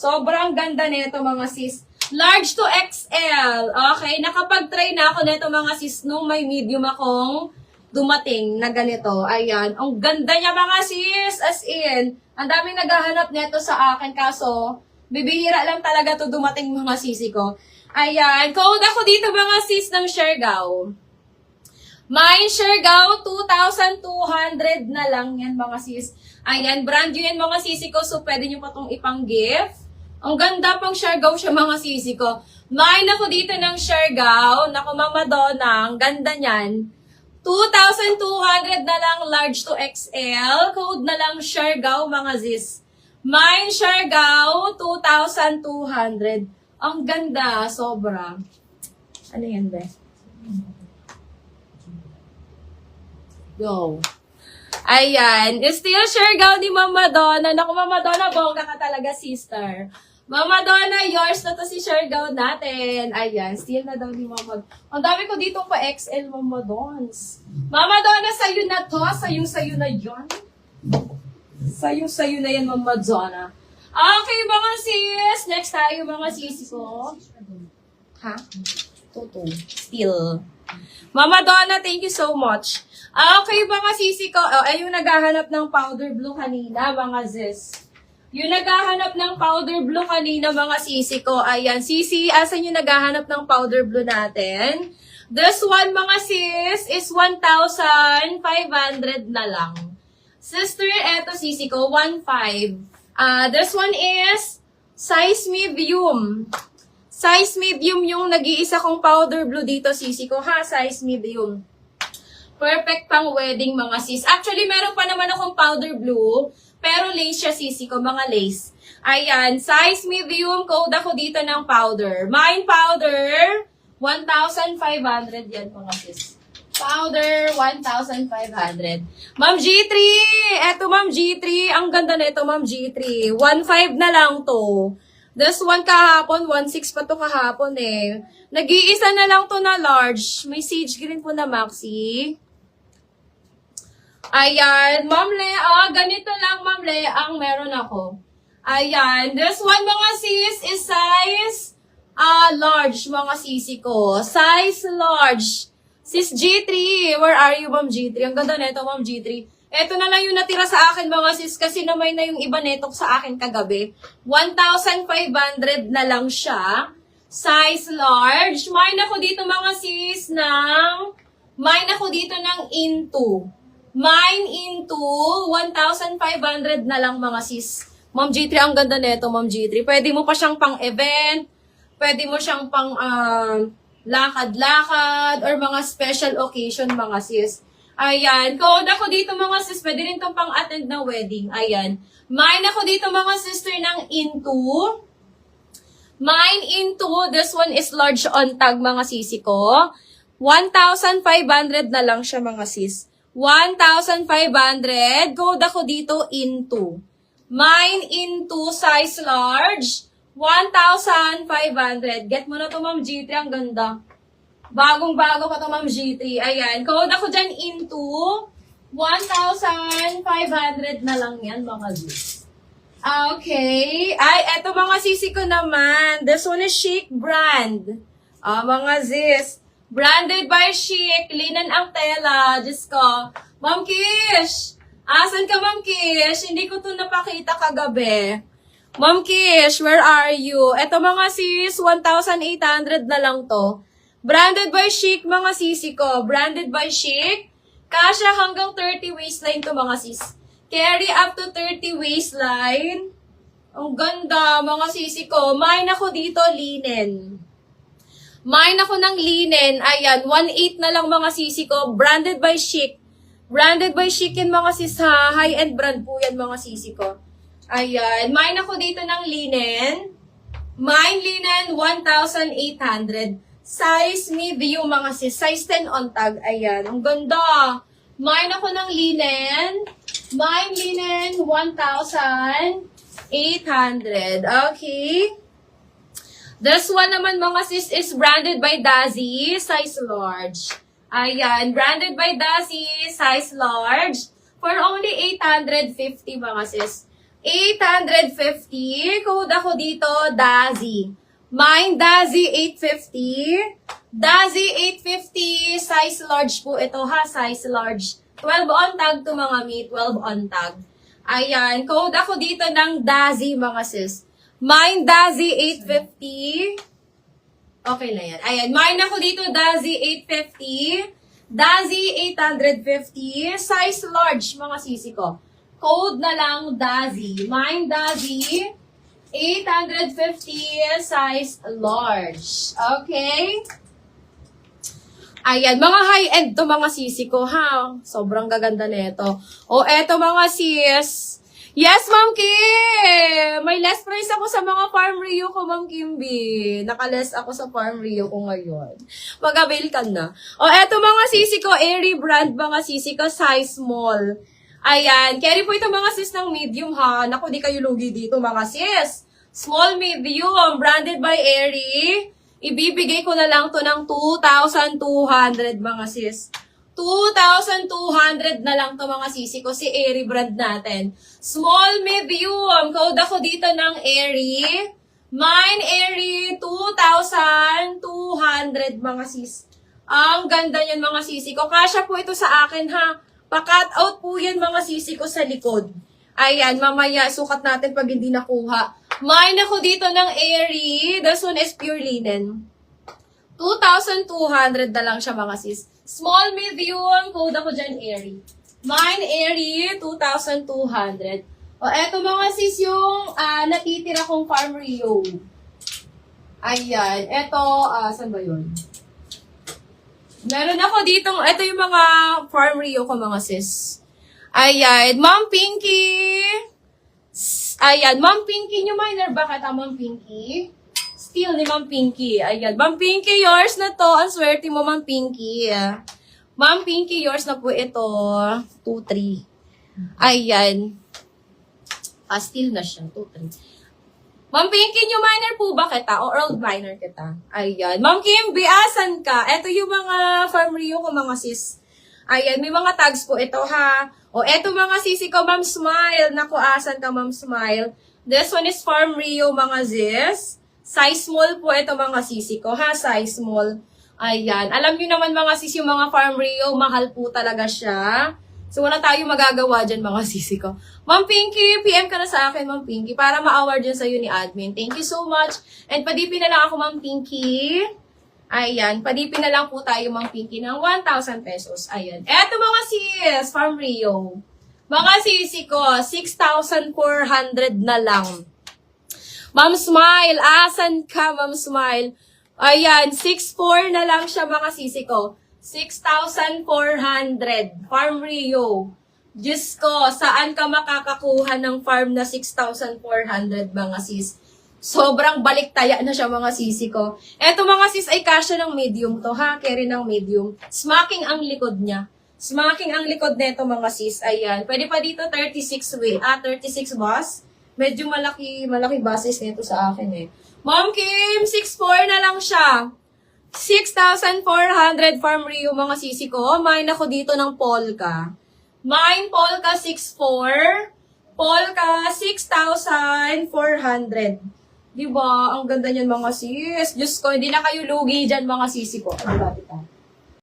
Sobrang ganda nito mga sis. Large to XL. Okay, nakapag-try na ako nito mga sis nung may medium akong dumating na ganito. Ayan, ang ganda niya mga sis. As in, ang daming naghahanap nito sa akin kaso bibihira lang talaga to dumating mga sisi ko. Ayan, code ako dito mga sis ng Siargao. May Siargao, 2,200 na lang yan mga sis. Ayan, brand new yan mga sisi ko. So, pwede nyo pa itong ipang-gift. Ang ganda pang Siargao siya mga sisi ko. May ako dito ng Siargao. Naku, Mama Donna. Ang ganda niyan. 2,200 na lang, large to XL. Code na lang Siargao mga sis. May Siargao, 2,200. Ang ganda, sobra. Ano yan, be? Go. Ayan. Still Siargao ni Mama Donna. Naku, Mama Donna, bongga ka talaga, sister. Mama Donna, yours na to si Siargao natin. Ayan. Still na daw ni Mama. Ang dami ko dito pa XL, Mama Dons. Mama Donna, sa'yo na to. Sa'yo na yon. Sa'yo na yan, Mama Donna. Okay, mga sis. Next tayo, mga sis ko. Ha? Toto. Still. Mama Donna, thank you so much. Okay, mga sisi ko. Yung naghahanap ng powder blue kanina, mga sis. Yung naghahanap ng powder blue kanina, mga sisi ko. Ayan, sisi, asan yung naghahanap ng powder blue natin? This one, mga sis, is 1,500 na lang. Sister, eto sisi ko, 1,500. This one is size medium. Size medium yung nag-iisa kong powder blue dito, sisi ko, ha? Size medium. Perfect pang wedding, mga sis. Actually, meron pa naman akong powder blue, pero lace siya, sisi ko, mga lace. Ayan, size medium, code ako dito ng powder. Mine powder, 1,500 yan, mga sis. Powder, 1,500. Ma'am G3! Eto, Ma'am G3. Ang ganda nito, Ma'am G3. 1,500 na lang to. This one kahapon, 1,600 pa to kahapon eh. Nag-iisa na lang to na large. May sage green po na maxi. Ayan, Ma'am Lea, ganito lang, Ma'am Lea, ang meron ako. Ayan, this one, mga sis, is size large, mga sisi ko. Size large. Sis G3, where are you, Ma'am G3? Ang ganda nito, Ma'am G3. Ito na lang yung natira sa akin, mga sis, kasi namay na yung iba netok sa akin kagabi. 1,500 na lang siya. Size large. Mine ako dito, mga sis, mine ako dito ng into. Mine into 1,500 na lang, mga sis. Ma'am G3, ang ganda nito, Ma'am G3. Pwede mo pa siyang pang-event. Pwede mo siyang pang lakad-lakad or mga special occasion, mga sis. Ayan. Code ako dito, mga sis. Pwede rin itong pang-attend na wedding. Ayan. Mine ako dito, mga sister, ng into. Mine into. This one is large on tag, mga sisi ko. 1,500 na lang siya, mga sis. 1,500. Code ako dito, into. Mine into size large. 1,500. Get mo na to, Ma'am G3. Ang ganda. Bagong-bago pa to, Ma'am G3. Ayan. Code ako dyan into 1,500 na lang yan, mga sis. Okay. Ay, eto mga sisi ko naman. This one is Chic brand. Mga sis. Branded by Chic. Linan ang tela. Diyos ko. Ma'am Kish. Asan ka, Ma'am Kish? Hindi ko to napakita kagabi. Ma'am Kish, where are you? Eto mga sis, 1,800 na lang to. Branded by Chic, mga sisi ko. Branded by Chic. Kasya hanggang 30 waistline to, mga sis. Carry up to 30 waistline. Ang ganda, mga sisi ko. Mine ako dito, linen. Mine ako ng linen. Ayan, 1,800 na lang, mga sisi ko. Branded by Chic. Branded by Chic yan, mga sis, ha. High-end brand po yan, mga sisi ko. Ayan, mine ako dito ng linen. Mine linen, 1,800. Size medium, mga sis. Size 10 on tag. Ayan, ang ganda. Mine ako ng linen. Mine linen, 1,800. Okay. This one naman, mga sis, is branded by Dazi. Size large. Ayan, branded by Dazi. Size large. For only 850, mga sis. 850. Code ako dito, Dazzy. Mine, Dazzy, 850. Dazzy, 850. Size large po ito ha, size large. 12 on tag to mga mi, 12 on tag. Ayan, code ako dito ng Dazzy mga sis. Mine, Dazzy, 850. Okay na yan. Ayan, mine ako dito, Dazzy, 850. Dazzy, 850. Size large, mga sisi ko. Code na lang, Dazzy. Mine, Dazzy, 850. Size large. Okay? Ayan, mga high-end to mga sisi ko, ha? Sobrang gaganda nito. O, eto mga sis. Yes, Ma'am Kim! May less price ako sa mga Farm Rio ko, Ma'am Kimby. Naka-less ako sa Farm Rio ko ngayon. Mag-avail ka na. O, eto mga sisi ko, Airy brand mga sisi ko, size small. Ayan, carry po ito mga sis ng medium, ha? Naku, di kayo lugi dito mga sis. Small, medium, branded by Airy. Ibibigay ko na lang to ng 2,200 mga sis. 2,200 na lang to mga sisi ko, si Airy brand natin. Small, medium. Code ako dito ng Airy. Mine, Airy, 2,200 mga sis. Ang ganda niyan mga sisi ko. Kasya po ito sa akin ha. Pa-cut out po yan mga sisi ko sa likod. Ayan, mamaya sukat natin pag hindi nakuha. Mine ako dito ng Airy. This one is pure linen. 2,200 na lang siya mga sis. Small, medium, code ako dyan, Airy. Mine, Airy, 2,200. O, eto mga sis yung natitira kong Farm Rio. Ayan, eto, saan ba yun? Meron ako ditong, eto yung mga Farm Rio ko mga sis. Ayan, Ma'am Pinky. Ayan, Ma'am Pinky nyo minor. Bakit Ma'am Pinky? Steal ni Ma'am Pinky. Ayan. Ma'am Pinky, yours na to. Ang swerte mo, Ma'am Pinky. Ma'am Pinky, yours na po ito. 2-3. Ayan. Steal na siya. 2-3. Ma'am Pinky, new minor po ba kita? O old minor kita? Ayan. Ma'am Kim, biasan ka. Ito yung mga Farm Rio ko, mga sis. Ayan. May mga tags po ito, ha. O, eto mga sisi ko, Ma'am Smile. Naku, asan ka, Ma'am Smile? This one is Farm Rio, mga sis. Size small po ito mga sisi ko, ha? Size small. Ayan. Alam niyo naman mga sis, yung mga Farm Rio, mahal po talaga siya. So, wala tayong magagawa dyan mga sisi ko. Ma'am Pinky, PM ka na sa akin, Ma'am Pinky, para ma-award dyan sa'yo ni admin. Thank you so much. And padipin na lang ako, Ma'am Pinky. Ayan. Padipin na lang po tayo, Ma'am Pinky, ng 1,000 pesos. Ayan. Eto mga sis, Farm Rio. Mga sisi ko, 6,400 na lang. Ma'am Smile, asan ka, Ma'am Smile? Ayan, 6,400 na lang siya mga sisi ko. 6,400. Farm Rio. Diyos ko, saan ka makakakuha ng farm na 6,400 mga sis? Sobrang baliktaya na siya mga sisi ko. Eto mga sis ay kasya ng medium to ha. Carry ng medium. Smacking ang likod niya. Smacking ang likod neto mga sis. Ayan. Pwede pa dito 36 weight. 36 boss. Medyo malaki basis nito sa akin eh. Ma'am Kim, 6,400 na lang siya. 6,400 Farm Rio mga sisi ko. Mine ako dito ng Polka. Mine Polka 6,400. Polka 6,400. Diba? Ang ganda niyan mga sis. Diyos ko, hindi na kayo lugi dyan mga sisi ko. Ano ba kita?